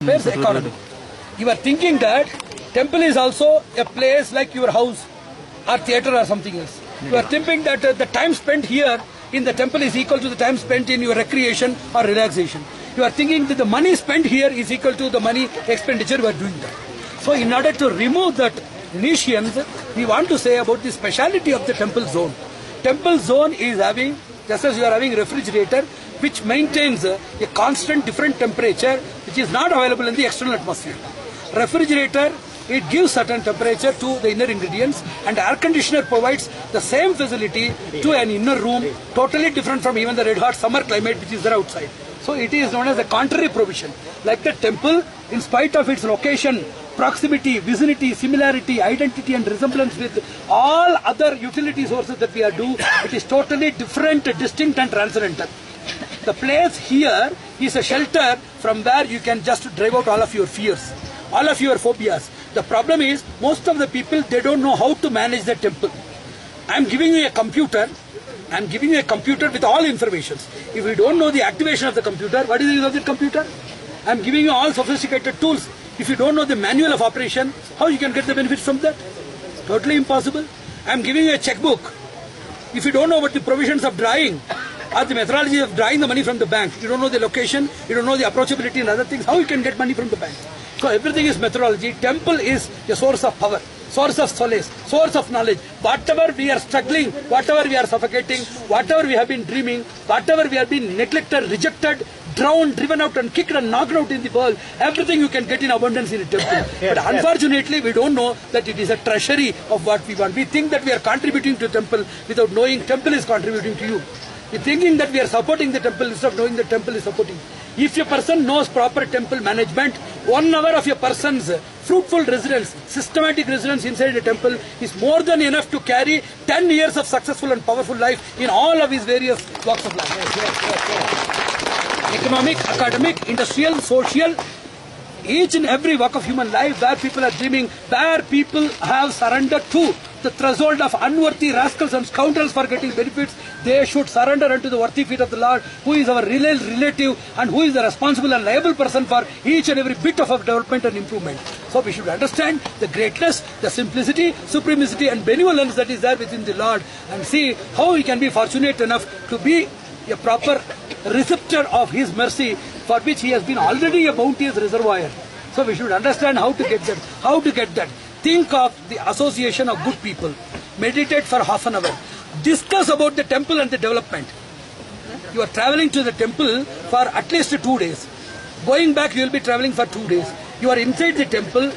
Where's the economy? You are thinking that temple is also a place like your house or theatre or something else. You are thinking that the time spent here in the temple is equal to the time spent in your recreation or relaxation. You are thinking that the money spent here is equal to the money expenditure you are doing that. So in order to remove that nescience, we want to say about the speciality of the temple zone. Temple zone is having, just as you are having refrigerator, which maintains a constant different temperature which is not available in the external atmosphere. Refrigerator, it gives certain temperature to the inner ingredients, and air conditioner provides the same facility to an inner room, totally different from even the red hot summer climate which is there outside. So it is known as a contrary provision. Like the temple, in spite of its location, proximity, vicinity, similarity, identity and resemblance with all other utility sources that we are do, it is totally different, distinct and transcendental. The place here is a shelter from where you can just drive out all of your fears, all of your phobias. The problem is, most of the people, they don't know how to manage the temple. I am giving you a computer. I am giving you a computer with all information. If you don't know the activation of the computer, what is the use of the computer? I am giving you all sophisticated tools. If you don't know the manual of operation, how you can get the benefits from that? Totally impossible. I am giving you a checkbook. If you don't know what the provisions of drawing or the methodology of drawing the money from the bank, you don't know the location, you don't know the approachability and other things, how you can get money from the bank? So everything is methodology. Temple is a source of power, source of solace, source of knowledge. Whatever we are struggling, whatever we are suffocating, whatever we have been dreaming, whatever we have been neglected, rejected, drowned, driven out and kicked and knocked out in the world, everything you can get in abundance in a temple. But unfortunately, we don't know that it is a treasury of what we want. We think that we are contributing to temple without knowing temple is contributing to you. We are thinking that we are supporting the temple instead of knowing the temple is supporting. If a person knows proper temple management, 1 hour of a person's fruitful residence, systematic residence inside the temple is more than enough to carry 10 years of successful and powerful life in all of his various walks of life. Economic, academic, industrial, social, each and every walk of human life where people are dreaming, where people have surrendered to the threshold of unworthy rascals and scoundrels for getting benefits, they should surrender unto the worthy feet of the Lord, who is our real relative and who is the responsible and liable person for each and every bit of our development and improvement. So we should understand the greatness, the simplicity, supremacy and benevolence that is there within the Lord, and see how we can be fortunate enough to be a proper receptor of His mercy, for which He has been already a bounteous reservoir. So we should understand how to get that. How to get that. Think of the association of good people. Meditate for half an hour. Discuss about the temple and the development. You are traveling to the temple for at least 2 days. Going back, you will be traveling for 2 days. You are inside the temple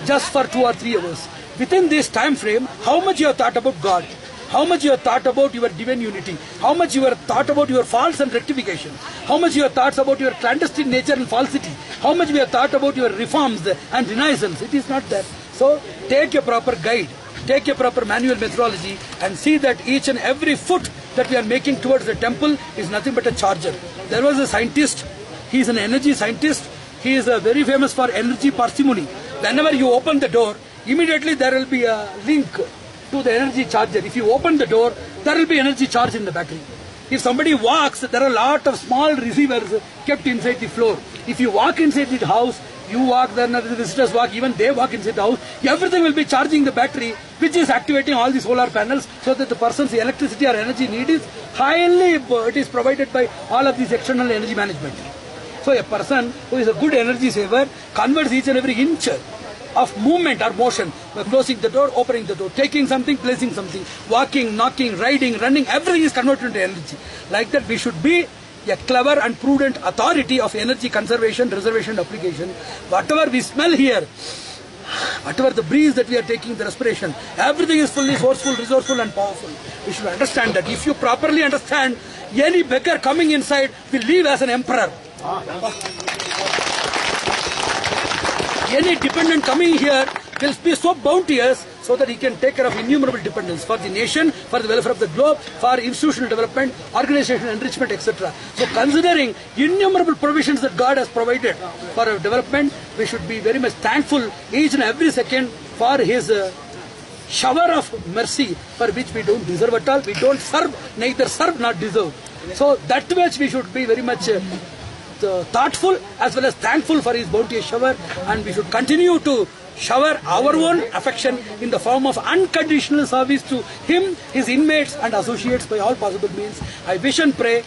just for 2 or 3 hours. Within this time frame, how much you have thought about God? How much you have thought about your divine unity? How much you have thought about your faults and rectification? How much you have thought about your clandestine nature and falsity? How much we have thought about your reforms and renaissance? It is not there. So take a proper guide, take a proper manual methodology and see that each and every foot that we are making towards the temple is nothing but a charger. There was a scientist, he is an energy scientist, he is very famous for energy parsimony. Whenever you open the door, immediately there will be a link to the energy charger. If you open the door, there will be energy charge in the battery. If somebody walks, there are a lot of small receivers kept inside the floor. If you walk inside the house, you walk, then the visitors walk, even they walk inside the house, everything will be charging the battery, which is activating all the solar panels, so that the person's electricity or energy need is highly, it is provided by all of these external energy management. So a person who is a good energy saver converts each and every inch of movement or motion by closing the door, opening the door, taking something, placing something, walking, knocking, riding, running, everything is converted into energy. Like that, we should be a clever and prudent authority of energy conservation, reservation, application. Whatever we smell here, whatever the breeze that we are taking, the respiration, everything is fully forceful, resourceful and powerful. We should understand that. If you properly understand, any beggar coming inside will leave as an emperor. Any dependent coming here will be so bounteous so that he can take care of innumerable dependents for the nation, for the welfare of the globe, for institutional development, organizational enrichment, etc. So considering innumerable provisions that God has provided for our development, we should be very much thankful each and every second for His shower of mercy, for which we don't deserve at all. We don't serve, neither serve nor deserve. So that much we should be very much thoughtful as well as thankful for his bounteous shower, and we should continue to shower our own affection in the form of unconditional service to him, his inmates and associates by all possible means. I wish and pray